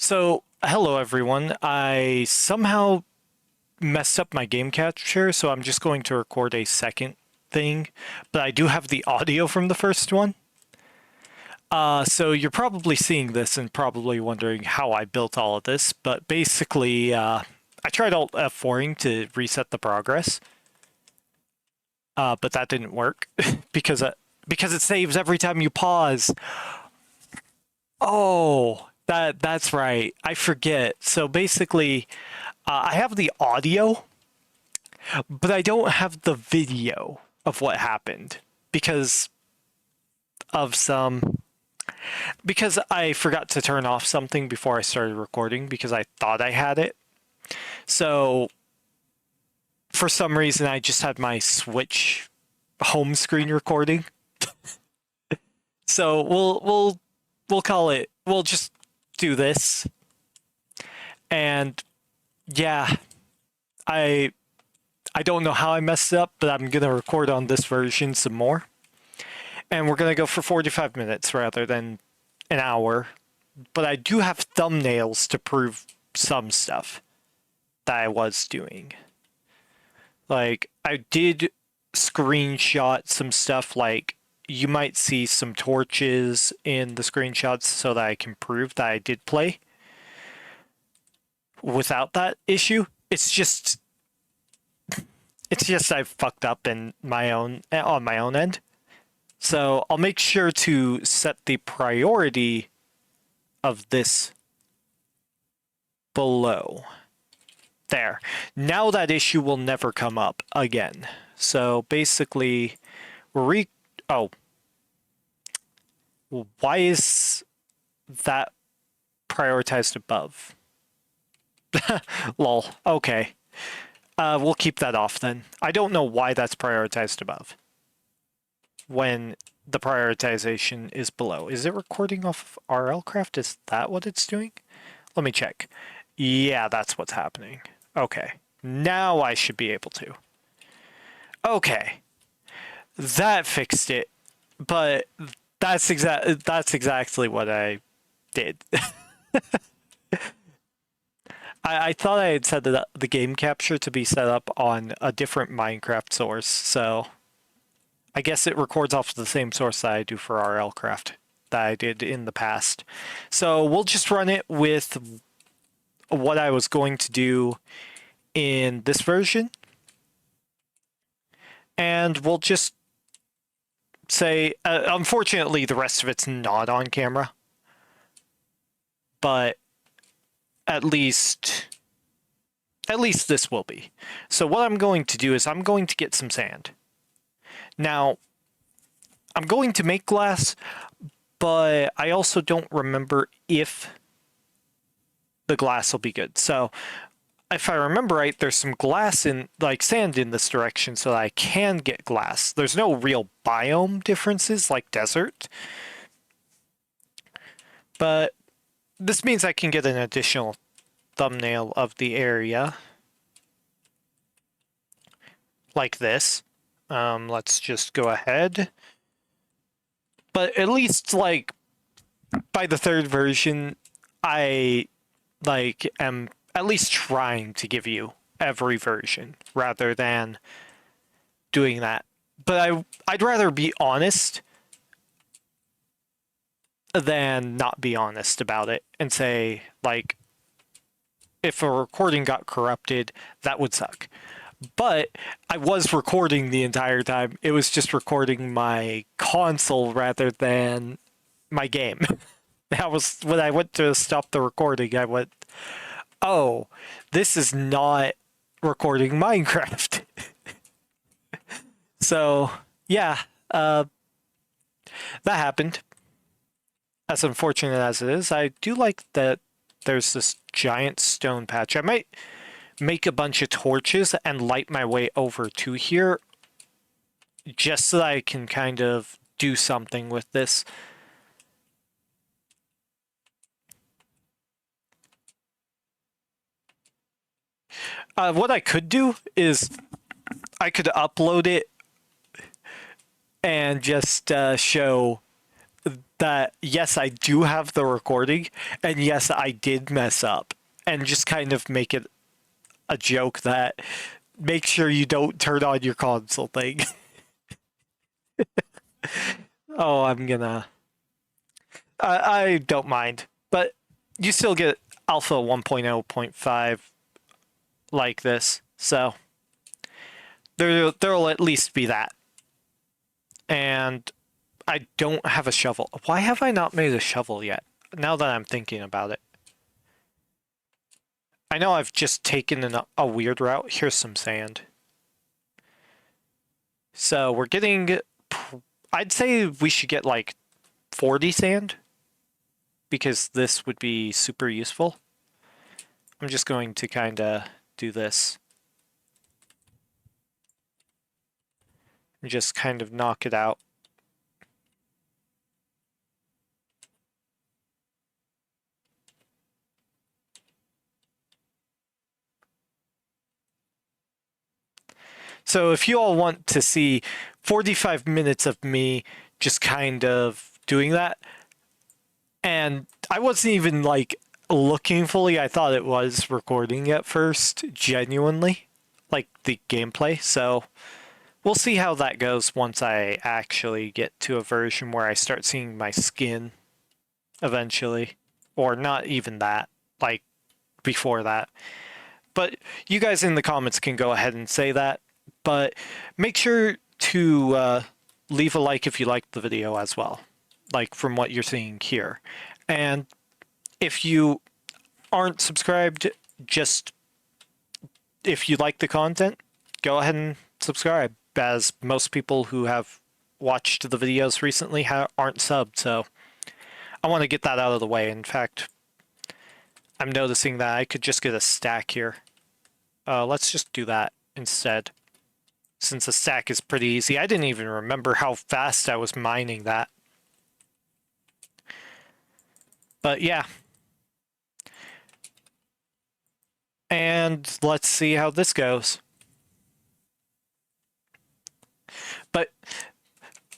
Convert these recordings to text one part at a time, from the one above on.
So, hello everyone. I somehow messed up my game capture, so I'm just going to record a second thing, but I do have the audio from the first one. So you're probably seeing this and probably wondering how I built all of this, but basically, I tried Alt F4ing to reset the progress, but that didn't work because it saves every time you pause. Oh, that's right. I forget. So basically, I have the audio, but I don't have the video of what happened because of because I forgot to turn off something before I started recording because I thought I had it. So for some reason I just had my Switch home screen recording. So we'll call it, we'll just do this. And yeah, I I don't know how I messed it up, but I'm going to record on this version some more. And we're going to go for 45 minutes rather than an hour. But I do have thumbnails to prove some stuff that I was doing. Like, I did screenshot some stuff, like, you might see some torches in the screenshots so that I can prove that I did play without that issue. It's just I fucked up in my own on my own end. So I'll make sure to set the priority of this below. There. Now that issue will never come up again. So basically, oh. Why is that prioritized above? Lol. Okay. We'll keep that off then. I don't know why that's prioritized above when the prioritization is below. Is it recording off of RLCraft? Is that what it's doing? Let me check. Yeah, that's what's happening. Okay. Now I should be able to. Okay. That fixed it. But that's exactly what I did. I thought I had set the game capture to be set up on a different Minecraft source, so I guess it records off the same source that I do for RLCraft that I did in the past. So we'll just run it with what I was going to do in this version. And we'll just say, unfortunately, the rest of it's not on camera. But at least this will be. So what I'm going to do is I'm going to get some sand. Now, I'm going to make glass, but I also don't remember if the glass will be good. So if I remember right, there's some glass in, like sand in this direction so that I can get glass. There's no real biome differences like desert. But this means I can get an additional thumbnail of the area. Like this. Let's just go ahead. But at least, like, by the third version, I, like, am at least trying to give you every version rather than doing that. But I'd rather be honest than not be honest about it and say, like, if a recording got corrupted, that would suck. But I was recording the entire time. It was just recording my console rather than my game. That was when I went to stop the recording, I went, oh, this is not recording Minecraft. So, yeah, that happened. As unfortunate as it is, I do like that there's this giant stone patch. I might make a bunch of torches and light my way over to here just so that I can kind of do something with this. What I could do is I could upload it and just show that yes, I do have the recording, and yes, I did mess up, and just kind of make it a joke that make sure you don't turn on your console thing. Oh, I don't mind, but you still get alpha 1.0.5 like this, so there'll at least be that. And I don't have a shovel. Why have I not made a shovel yet? Now that I'm thinking about it. I know I've just taken a weird route. Here's some sand. So we're getting... I'd say we should get like 40 sand, because this would be super useful. I'm just going to kind of do this. And just kind of knock it out. So if you all want to see 45 minutes of me just kind of doing that, and I wasn't even like looking fully, I thought it was recording at first, genuinely, like the gameplay, so we'll see how that goes once I actually get to a version where I start seeing my skin eventually, or not even that, like before that. But you guys in the comments can go ahead and say that, but make sure to leave a like if you liked the video as well, like from what you're seeing here. And if you aren't subscribed, just if you like the content, go ahead and subscribe, as most people who have watched the videos recently aren't subbed, so I want to get that out of the way. In fact, I'm noticing that I could just get a stack here. Let's just do that instead, since a stack is pretty easy. I didn't even remember how fast I was mining that. But yeah. And let's see how this goes. But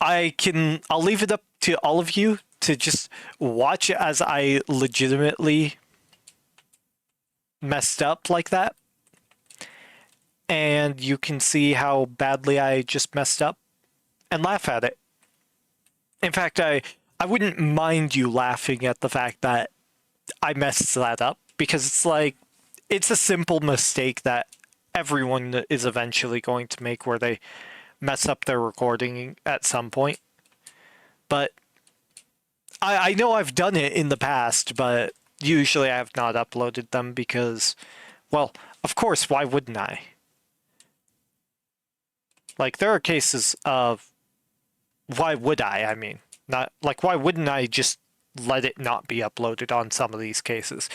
I'll leave it up to all of you to just watch as I legitimately messed up like that. And you can see how badly I just messed up and laugh at it. In fact, I wouldn't mind you laughing at the fact that I messed that up, because it's like, it's a simple mistake that everyone is eventually going to make, where they mess up their recording at some point. But I know I've done it in the past, but usually I have not uploaded them because, well, of course, why wouldn't I? Like, there are cases of why would I mean, not like, why wouldn't I just let it not be uploaded on some of these cases?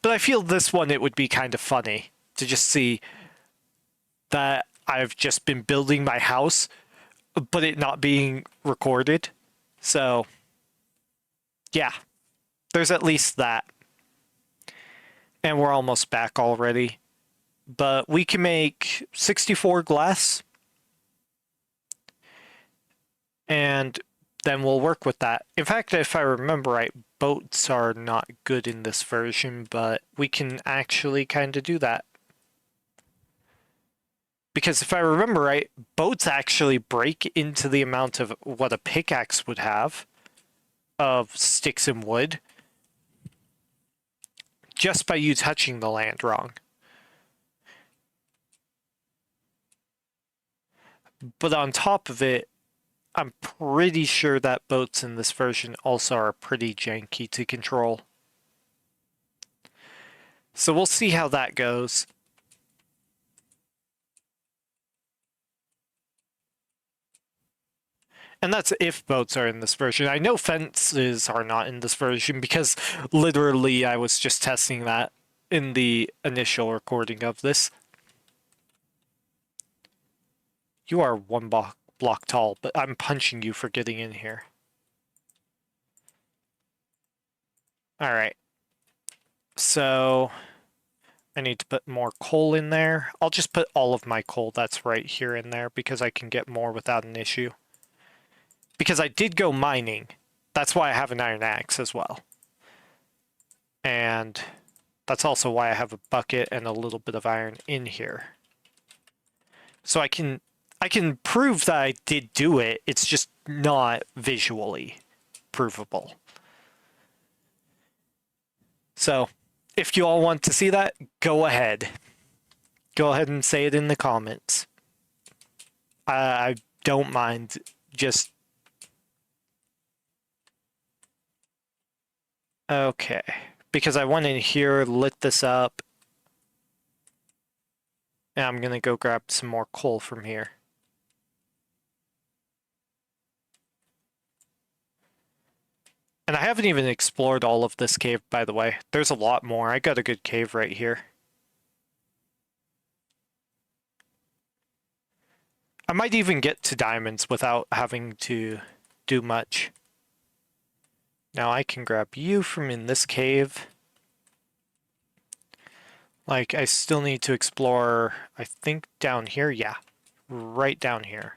But I feel this one, it would be kind of funny to just see that I've just been building my house, but it not being recorded. So, yeah, there's at least that. And we're almost back already. But we can make 64 glass. And then we'll work with that. In fact, if I remember right, boats are not good in this version, but we can actually kind of do that. Because if I remember right, boats actually break into the amount of what a pickaxe would have of sticks and wood just by you touching the land wrong. But on top of it, I'm pretty sure that boats in this version also are pretty janky to control. So we'll see how that goes. And that's if boats are in this version. I know fences are not in this version, because literally I was just testing that in the initial recording of this. You are one block tall, but I'm punching you for getting in here. Alright. So I need to put more coal in there. I'll just put all of my coal that's right here in there, because I can get more without an issue. Because I did go mining. that's why I have an iron axe as well. And that's also why I have a bucket and a little bit of iron in here. So I can prove that I did do it. It's just not visually provable. So if you all want to see that, go ahead. Go ahead and say it in the comments. I don't mind. Just okay. Because I went in here, lit this up. And I'm gonna go grab some more coal from here. And I haven't even explored all of this cave, by the way. There's a lot more. I got a good cave right here. I might even get to diamonds without having to do much. Now I can grab you from in this cave. Like, I still need to explore, I think down here, yeah. Right down here.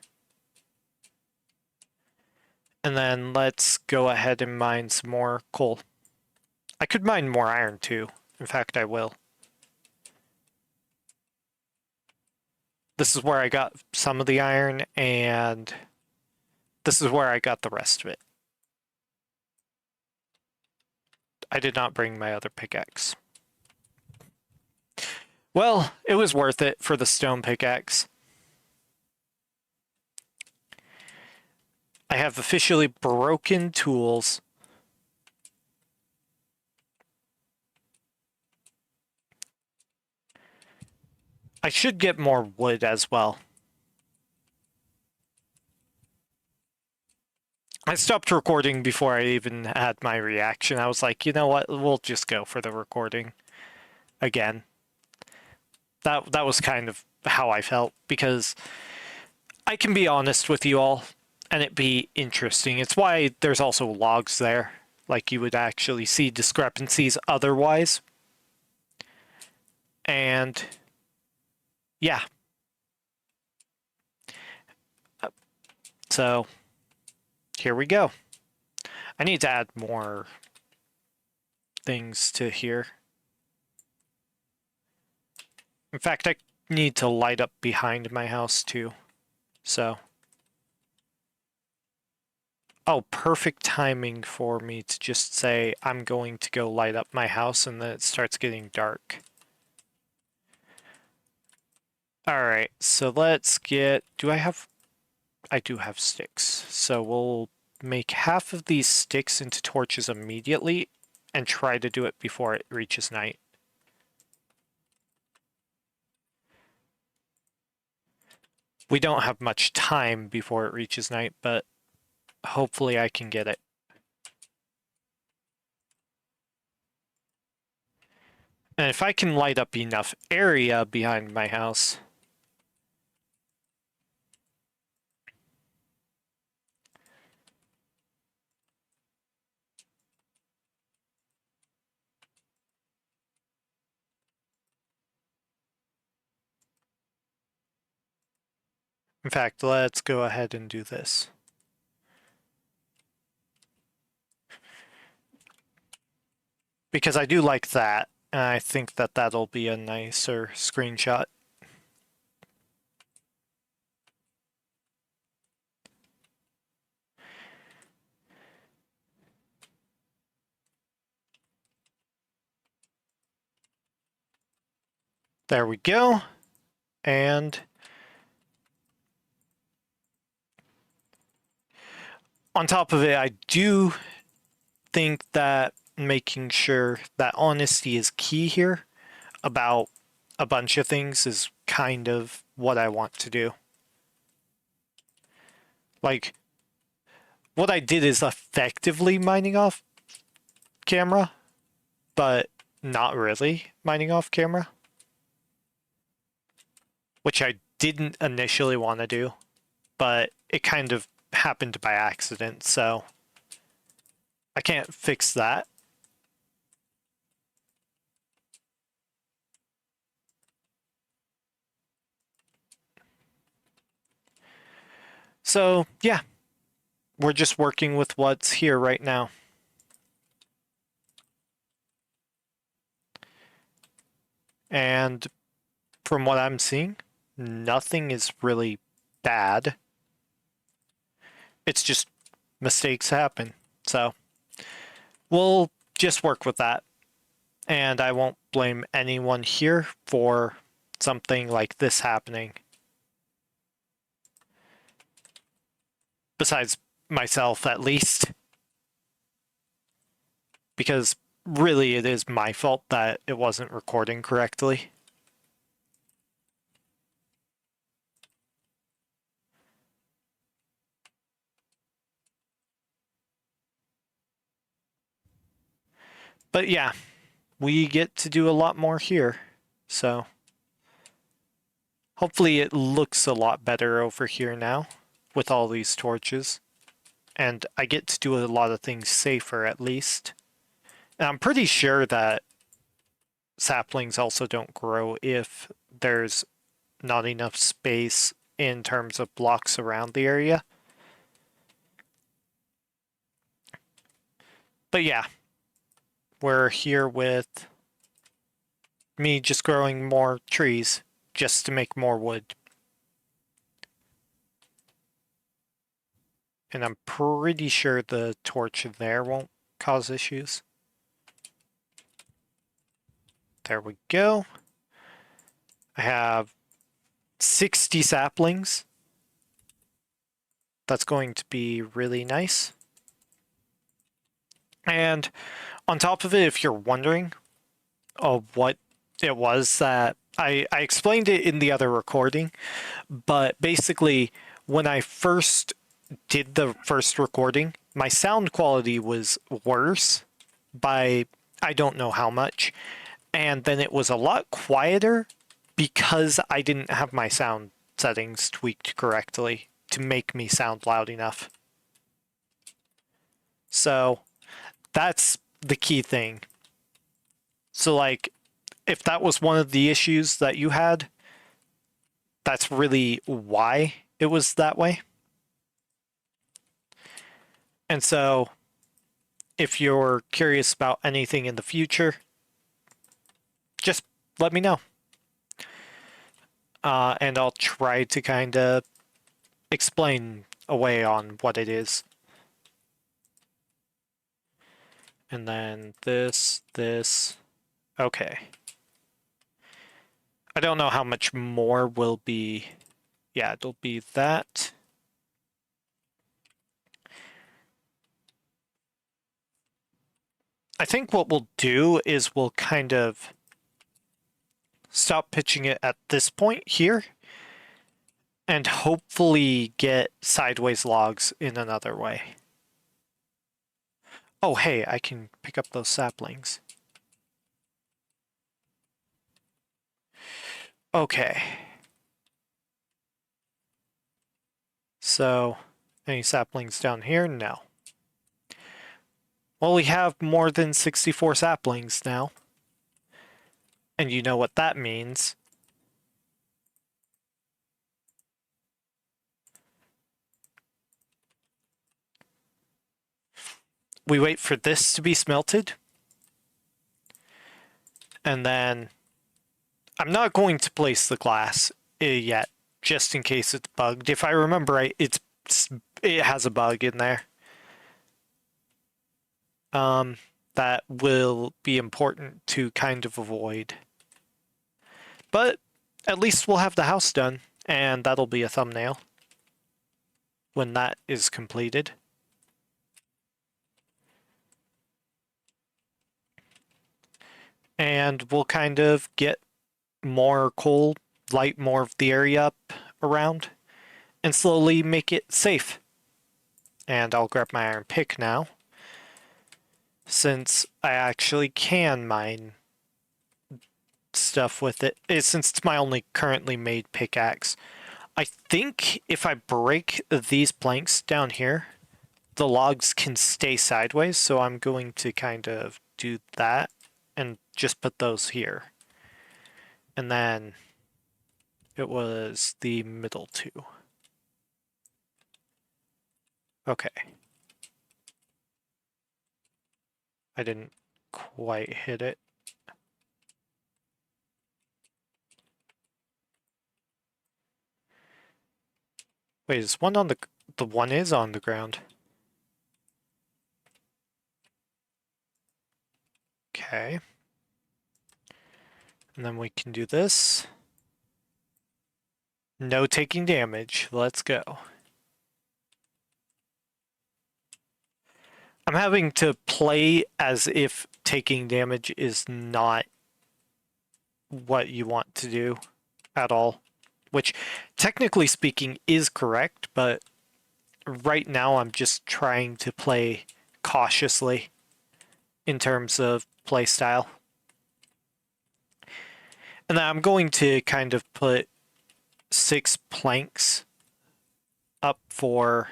And then let's go ahead and mine some more coal. I could mine more iron too. In fact, I will. This is where I got some of the iron, and this is where I got the rest of it. I did not bring my other pickaxe. Well, it was worth it for the stone pickaxe. I have officially broken tools. I should get more wood as well. I stopped recording before I even had my reaction. I was like, you know what? We'll just go for the recording again. That was kind of how I felt, because I can be honest with you all and it be interesting. It's why there's also logs there. Like, you would actually see discrepancies otherwise. And yeah. So here we go. I need to add more things to here. In fact, I need to light up behind my house too. So. Oh, perfect timing for me to just say I'm going to go light up my house, and then it starts getting dark. Alright, so let's get... I do have sticks. So we'll make half of these sticks into torches immediately and try to do it before it reaches night. We don't have much time before it reaches night, but hopefully I can get it. And if I can light up enough area behind my house... In fact, let's go ahead and do this. Because I do like that, and I think that that'll be a nicer screenshot. There we go. And on top of it, I do think that making sure that honesty is key here about a bunch of things is kind of what I want to do. Like, what I did is effectively mining off camera, but not really mining off camera, which I didn't initially want to do, but it kind of happened by accident, so I can't fix that. So, yeah. we're just working with what's here right now. And from what I'm seeing, nothing is really bad. It's just mistakes happen. So we'll just work with that. And I won't blame anyone here for something like this happening. Besides myself, at least. Because really it is my fault that it wasn't recording correctly. But yeah, we get to do a lot more here. So hopefully it looks a lot better over here now with all these torches. And I get to do a lot of things safer at least. And I'm pretty sure that saplings also don't grow if there's not enough space in terms of blocks around the area. But yeah, we're here with me just growing more trees just to make more wood. And I'm pretty sure the torch there won't cause issues. There we go. I have 60 saplings. That's going to be really nice. And on top of it, if you're wondering what it was that I explained it in the other recording, but basically when I first did the first recording, my sound quality was worse by I don't know how much, and then it was a lot quieter because I didn't have my sound settings tweaked correctly to make me sound loud enough. So that's the key thing. So like, if that was one of the issues that you had, that's really why it was that way. And so if you're curious about anything in the future, just let me know. And I'll try to kind of explain away on what it is. And then this. Okay. I don't know how much more will be. Yeah, it'll be that. I think what we'll do is we'll kind of stop pitching it at this point here and hopefully get sideways logs in another way. Oh, hey, I can pick up those saplings. Okay. So, any saplings down here? No. Well, we have more than 64 saplings now. And you know what that means. We wait for this to be smelted. And then I'm not going to place the glass yet, just in case it's bugged. If I remember right, it has a bug in there. That will be important to kind of avoid. But at least we'll have the house done, and that'll be a thumbnail when that is completed. And we'll kind of get more coal, light more of the area up around, and slowly make it safe. And I'll grab my iron pick now, since I actually can mine stuff with it, since it's my only currently made pickaxe. I think if I break these planks down here, the logs can stay sideways, so I'm going to kind of do that and just put those here. And then it was the middle two. Okay. I didn't quite hit it. Wait, is one on the one is on the ground. Okay. And then we can do this. No taking damage. Let's go. I'm having to play as if taking damage is not what you want to do at all, which technically speaking is correct, but right now I'm just trying to play cautiously in terms of play style. And then I'm going to kind of put 6 planks up for,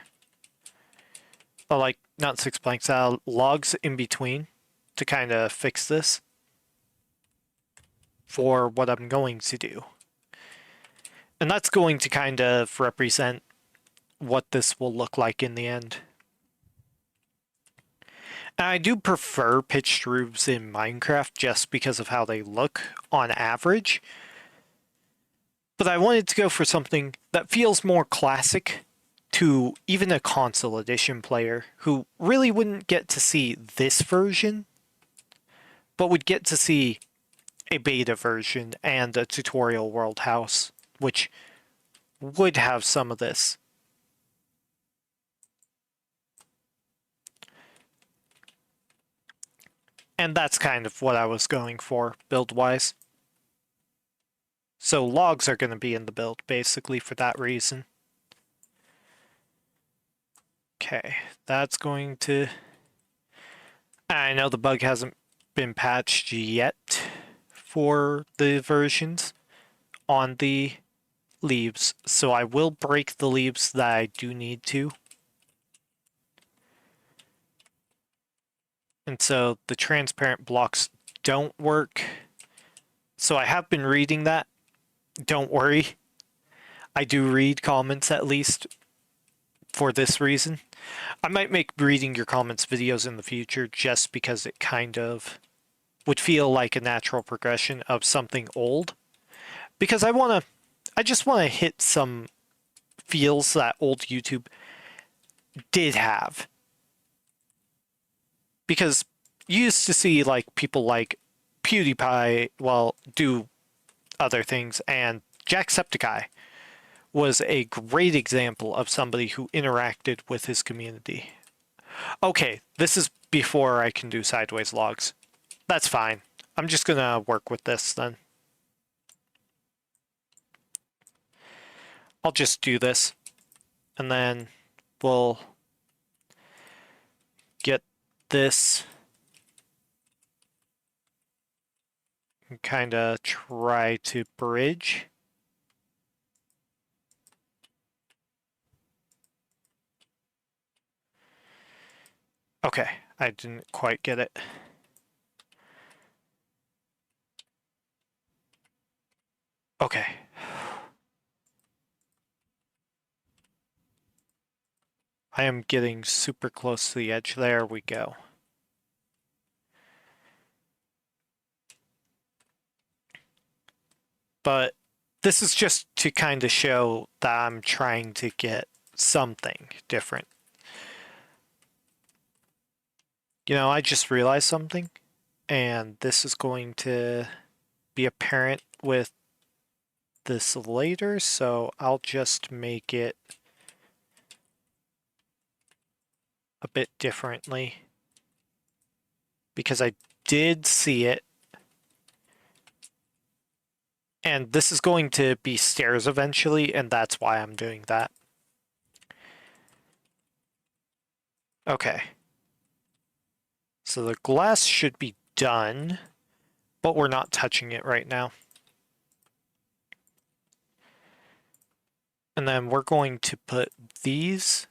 like, not 6 planks, logs in between to kind of fix this for what I'm going to do. And that's going to kind of represent what this will look like in the end. And I do prefer pitched roofs in Minecraft just because of how they look on average. But I wanted to go for something that feels more classic to even a console edition player who really wouldn't get to see this version, but would get to see a beta version and a tutorial world house, which would have some of this. And that's kind of what I was going for, build-wise. So logs are going to be in the build, basically, for that reason. Okay, that's going to... I know the bug hasn't been patched yet for the versions on the leaves, so I will break the leaves that I do need to. And so the transparent blocks don't work. So I have been reading that. Don't worry. I do read comments at least for this reason. I might make reading your comments videos in the future just because it kind of would feel like a natural progression of something old. Because I just want to hit some feels that old YouTube did have. Because you used to see like people like PewDiePie, well, do other things, and Jacksepticeye was a great example of somebody who interacted with his community. Okay, this is before I can do sideways logs. That's fine. I'm just gonna work with this then. I'll just do this, and then we'll get this and kind of try to bridge. Okay, I didn't quite get it. Okay. I am getting super close to the edge. There we go. But this is just to kind of show that I'm trying to get something different. You know, I just realized something, and this is going to be apparent with this later, so I'll just make it a bit differently because I did see it. And this is going to be stairs eventually, and that's why I'm doing that. Okay. So the glass should be done, but we're not touching it right now. And then we're going to put these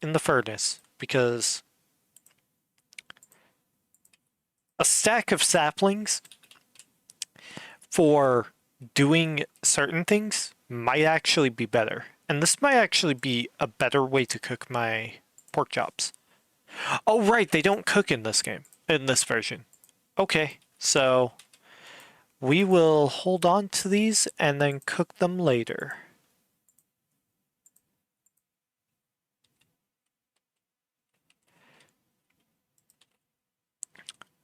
in the furnace because a stack of saplings for doing certain things might actually be better And this might actually be a better way to cook my pork chops. Oh, right, they don't cook in this game, in this version. Okay, so we will hold on to these and then cook them later.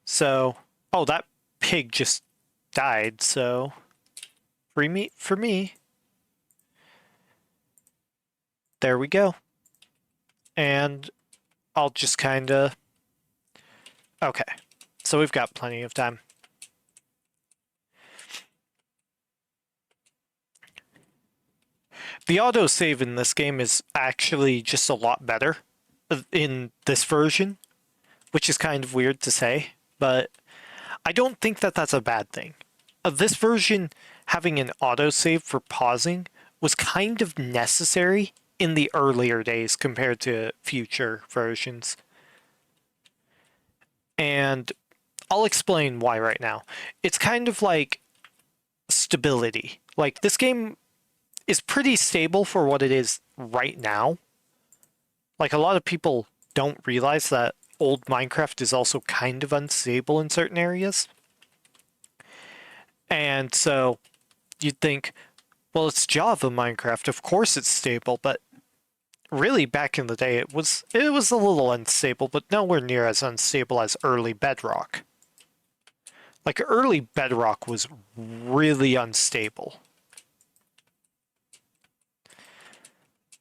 So, oh, that pig just died, so free meat for me. There we go. And I'll just kind of... Okay, so we've got plenty of time. The autosave in this game is actually just a lot better in this version, which is kind of weird to say, but I don't think that that's a bad thing. This version having an autosave for pausing was kind of necessary in the earlier days compared to future versions. And I'll explain why right now. It's kind of like stability. Like, this game is pretty stable for what it is right now. Like, a lot of people don't realize that old Minecraft is also kind of unstable in certain areas. And so you'd think, well, it's Java Minecraft, of course it's stable, but really back in the day it was a little unstable, but nowhere near as unstable as early Bedrock. Like, early Bedrock was really unstable.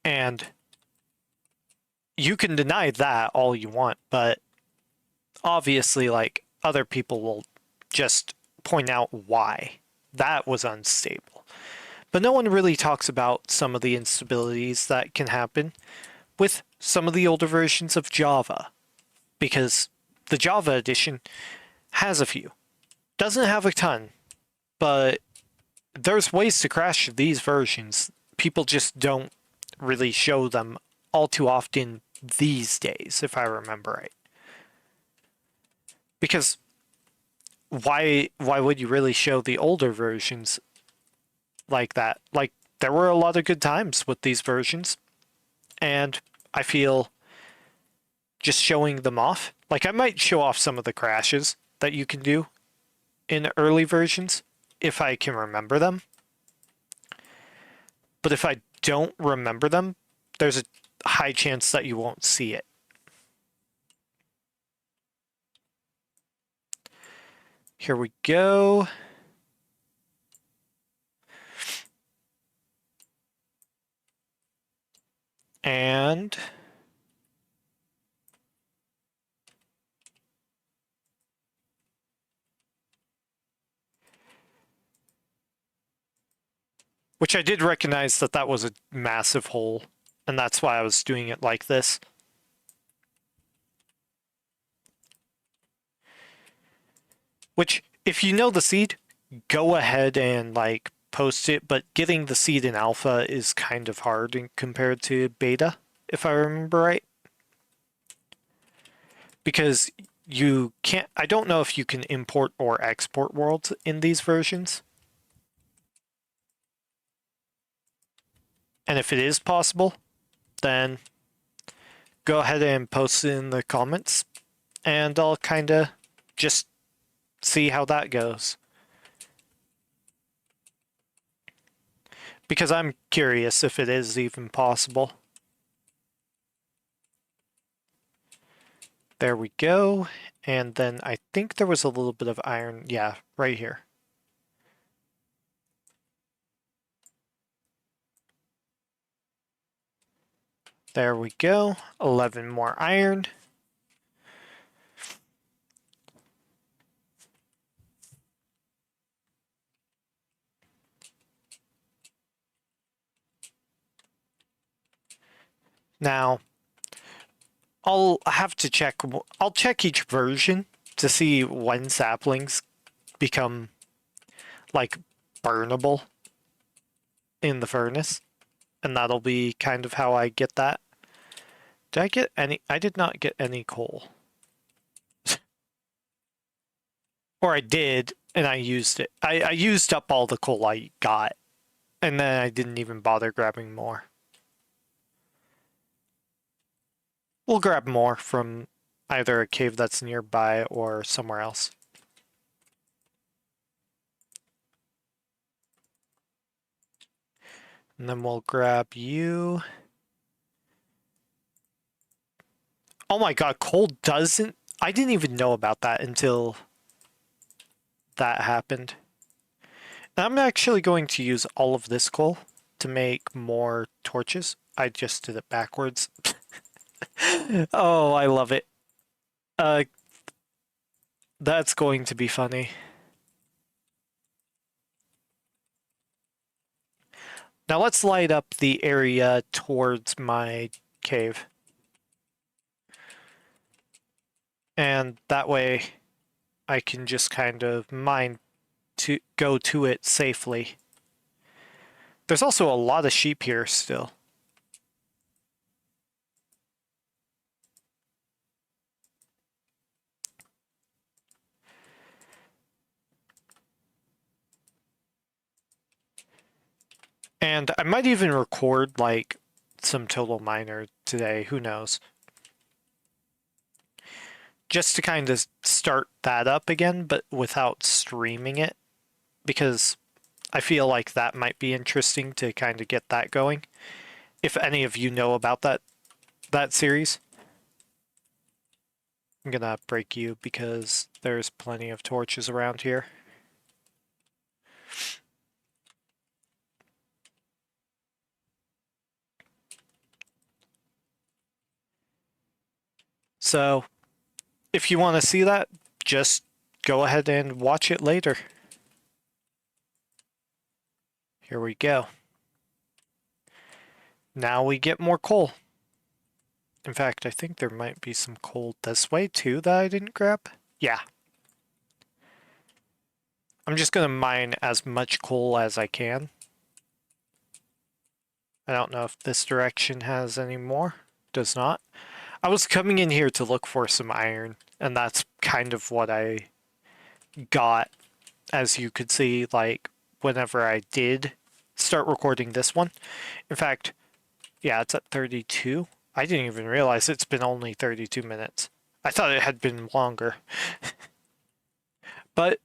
And you can deny that all you want, but obviously, like, other people will just point out why that was unstable. But no one really talks about some of the instabilities that can happen with some of the older versions of Java, because the Java edition has a few. Doesn't have a ton, but there's ways to crash these versions. People just don't really show them all too often these days, if I remember right. Because why would you really show the older versions like that? Like, there were a lot of good times with these versions, and I feel just showing them off, like, I might show off some of the crashes that you can do in early versions if I can remember them. But if I don't remember them, there's a high chance that you won't see it. Here we go. And which I did recognize that that was a massive hole, and that's why I was doing it like this. Which, if you know the seed, go ahead and, like, post it, but getting the seed in alpha is kind of hard compared to beta, if I remember right. Because you can't, I don't know if you can import or export worlds in these versions. And if it is possible, then go ahead and post it in the comments, and I'll kind of just see how that goes. Because I'm curious if it is even possible. There we go. And then I think there was a little bit of iron. Yeah, right here. There we go. 11 more iron. Now, I'll have to check. I'll check each version to see when saplings become, like, burnable in the furnace. And that'll be kind of how I get that. Did I get any? I did not get any coal. Or I did, and I used it. I used up all the coal I got, and then I didn't even bother grabbing more. We'll grab more from either a cave that's nearby or somewhere else. And then we'll grab you. Oh my god, coal doesn't... I didn't even know about that until that happened. And I'm actually going to use all of this coal to make more torches. I just did it backwards. Oh, I love it. That's going to be funny. Now let's light up the area towards my cave. And that way I can just kind of mine to go to it safely. There's also a lot of sheep here still. And I might even record like some Total Miner today, who knows. Just to kind of start that up again, but without streaming it. Because I feel like that might be interesting to kind of get that going. If any of you know about that series. I'm gonna break you because there's plenty of torches around here. So, if you want to see that, just go ahead and watch it later. Here we go. Now we get more coal. In fact, I think there might be some coal this way too that I didn't grab. Yeah. I'm just going to mine as much coal as I can. I don't know if this direction has any more. Does not. I was coming in here to look for some iron, and that's kind of what I got, as you could see, like, whenever I did start recording this one. In fact, yeah, it's at 32. I didn't even realize it's been only 32 minutes. I thought it had been longer. But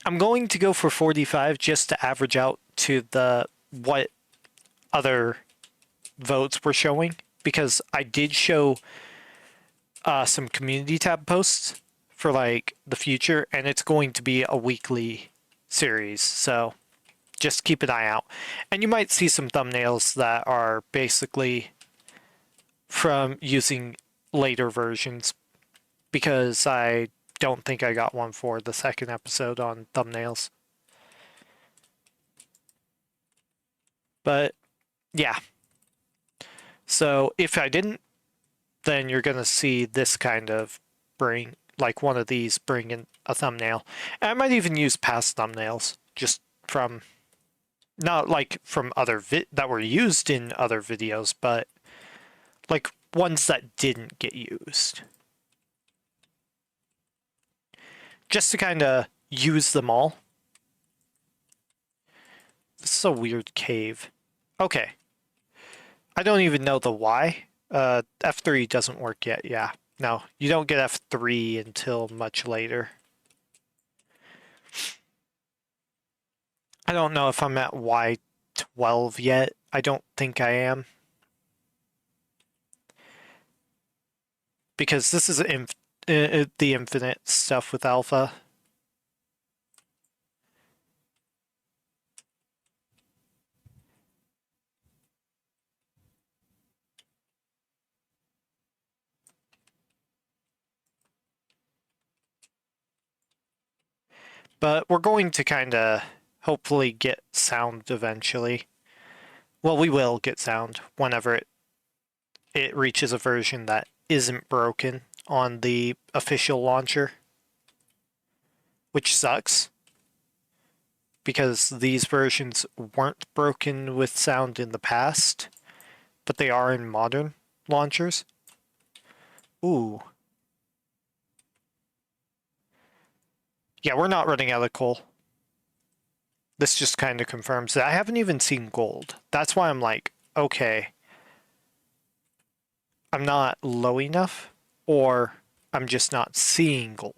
I'm going to go for 45 just to average out to the what other votes were showing, because I did show some community tab posts for like the future, and it's going to be a weekly series, so just keep an eye out. And you might see some thumbnails that are basically from using later versions, because I don't think I got one for the second episode on thumbnails. But yeah, so if I didn't, then you're gonna see this kind of bring, like one of these bring in a thumbnail. And I might even use past thumbnails, just from, not like from other that were used in other videos, but like ones that didn't get used. Just to kind of use them all. This is a weird cave. Okay. I don't even know the why. F3 doesn't work yet, yeah. No, you don't get F3 until much later. I don't know if I'm at Y12 yet. I don't think I am. Because this is the infinite stuff with alpha. But we're going to kind of hopefully get sound eventually. Well, we will get sound whenever it reaches a version that isn't broken on the official launcher. Which sucks, because these versions weren't broken with sound in the past, but they are in modern launchers. Ooh. Yeah, we're not running out of coal. This just kind of confirms that. I haven't even seen gold. That's why I'm like, okay. I'm not low enough, or I'm just not seeing gold.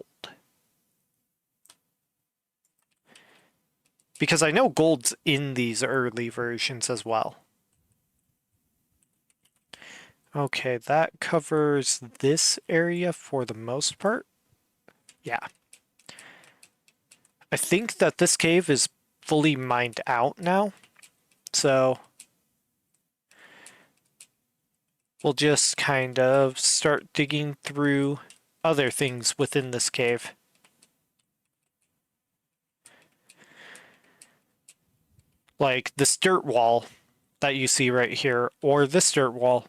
Because I know gold's in these early versions as well. Okay, that covers this area for the most part. Yeah. I think that this cave is fully mined out now, so we'll just kind of start digging through other things within this cave. Like this dirt wall that you see right here, or this dirt wall.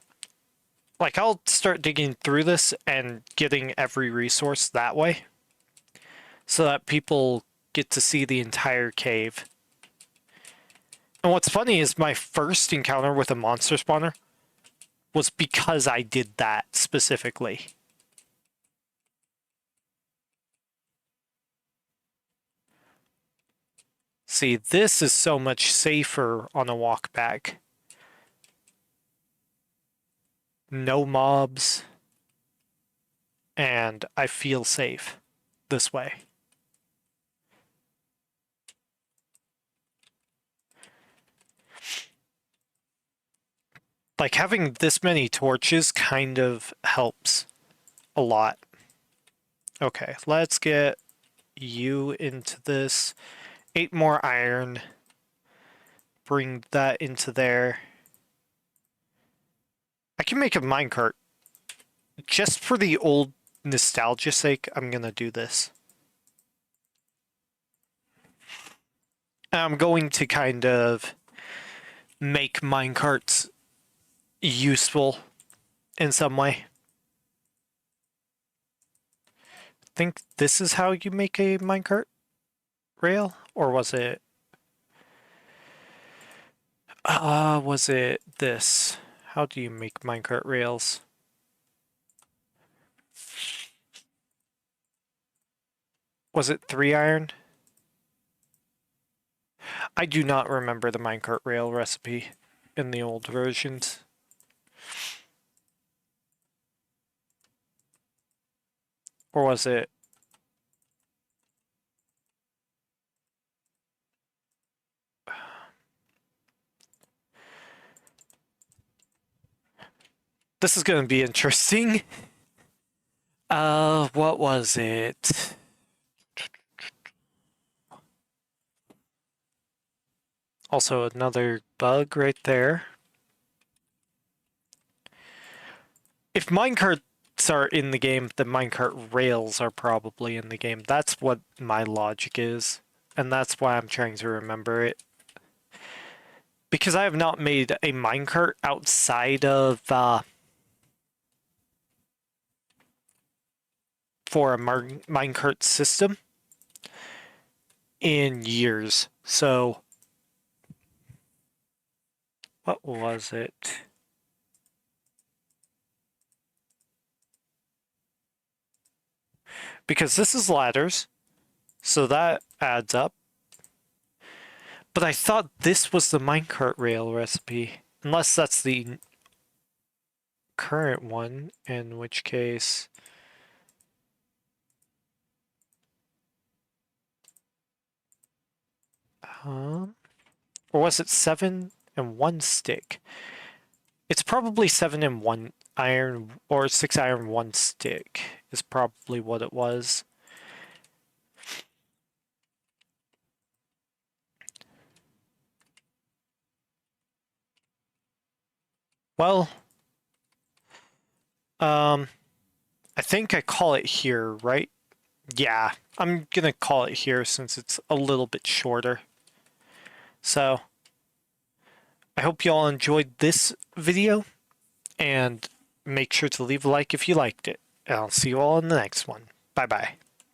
Like, I'll start digging through this and getting every resource that way, so that people get to see the entire cave. And what's funny is my first encounter with a monster spawner was because I did that specifically. See, this is so much safer on a walk back. No mobs. And I feel safe this way. Like, having this many torches kind of helps a lot. Okay, let's get you into this. 8 more iron. Bring that into there. I can make a minecart. Just for the old nostalgia sake, I'm gonna do this. I'm going to kind of make minecarts useful in some way. I think this is how you make a minecart rail, or was it this? How do you make minecart rails? Was it 3 iron? I do not remember the minecart rail recipe in the old versions. Or was it? This is going to be interesting. What was it? Also another bug right there. If minecarts are in the game, then minecart rails are probably in the game. That's what my logic is, and that's why I'm trying to remember it. Because I have not made a minecart outside of for a minecart system in years. So what was it? Because this is ladders, so that adds up. But I thought this was the minecart rail recipe, unless that's the current one, in which case... or was it 7 and 1 stick? It's probably 7 and 1 iron, or 6 iron 1 stick is probably what it was. Well, I think I call it here, right? Yeah, I'm gonna call it here since it's a little bit shorter. So, I hope you all enjoyed this video, and make sure to leave a like if you liked it. And I'll see you all in the next one. Bye-bye.